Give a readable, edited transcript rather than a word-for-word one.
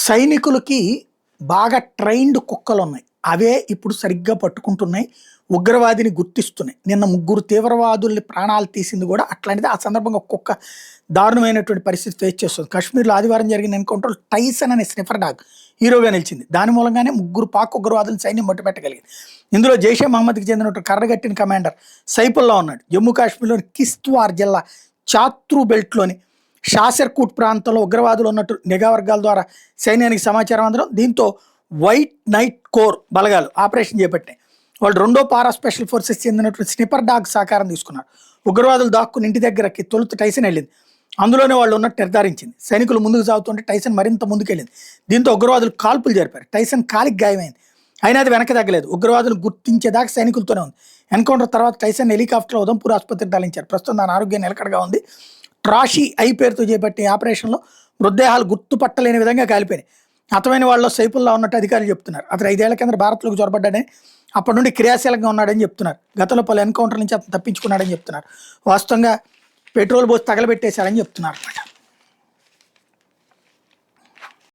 సైనికులకి బాగా ట్రైన్డ్ కుక్కలున్నాయి. అవే ఇప్పుడు సరిగ్గా పట్టుకుంటున్నాయి. ఉగ్రవాదిని గుర్తిస్తున్నాయి. నిన్న ముగ్గురు తీవ్రవాదుల్ని ప్రాణాలు తీసింది కూడా అట్లాంటిది. ఆ సందర్భంగా ఒక కుక్క దారుణమైనటువంటి పరిస్థితి ఫేస్ చేస్తుంది. కాశ్మీర్‌లో ఆదివారం జరిగిన ఎన్‌కౌంటర్‌లో టైసన్ అనే స్నిఫర్ డాగ్ హీరోగా నిలిచింది. దాని మూలంగానే ముగ్గురు పాక్ ఉగ్రవాదులను సైన్యం మట్టుపెట్టగలిగింది. ఇందులో జైషే మహమ్మద్‌కి చెందినటువంటి కర్రగట్టిన కమాండర్ సైఫుల్లా ఉన్నాడు. జమ్మూ కాశ్మీర్‌లోని కిష్త్వార్ జిల్లా చాత్రు బెల్ట్‌లోని షాసర్‌కోట్ ప్రాంతంలో ఉగ్రవాదులు ఉన్నట్టు నిఘా వర్గాల ద్వారా సైన్యానికి సమాచారం అందడం. దీంతో వైట్ నైట్ కోర్ బలగాలు ఆపరేషన్ చేపట్టాయి. వాళ్ళు రెండో పారా స్పెషల్ ఫోర్సెస్ చెందినటువంటి స్నిపర్ డాగ్ సహకారం తీసుకున్నారు. ఉగ్రవాదులు దాక్కుని ఇంటి దగ్గరకి తొలుత టైసన్ వెళ్ళింది. అందులోనే వాళ్ళు ఉన్నట్టు నిర్ధారించింది. సైనికులు ముందుకు సాగుతుంటే టైసన్ మరింత ముందుకెళ్ళింది. దీంతో ఉగ్రవాదులు కాల్పులు జరిపారు. టైసన్ కాలికి గాయమైంది. అయినా అది వెనక్కి తగ్గలేదు. ఉగ్రవాదులు గుర్తించేదాకా సైనికులతోనే ఉంది. ఎన్కౌంటర్ తర్వాత టైసన్ హెలికాప్టర్ ఉదంపూర్ ఆసుపత్రికి తరలించారు. ప్రస్తుతం దాని ఆరోగ్యం నిలకడగా ఉంది. ట్రాషీ ఐ పేరుతో చేపట్టే ఆపరేషన్లో మృతదేహాలు గుర్తుపట్టలేని విధంగా కాలిపోయినాయి. హతమైన వాళ్ళలో సైఫుల్లా ఉన్నట్టు అధికారులు చెప్తున్నారు. అతను 5 ఏళ్ల కింద భారత్లోకి చొరబడ్డాడని, అప్పటి నుండి క్రియాశీలంగా ఉన్నాడని చెప్తున్నారు. గతంలో పలు ఎన్కౌంటర్ నుంచి అతను తప్పించుకున్నాడని చెప్తున్నారు. వాస్తవంగా పెట్రోల్ పోసి తగలబెట్టేశారని చెప్తున్నారు.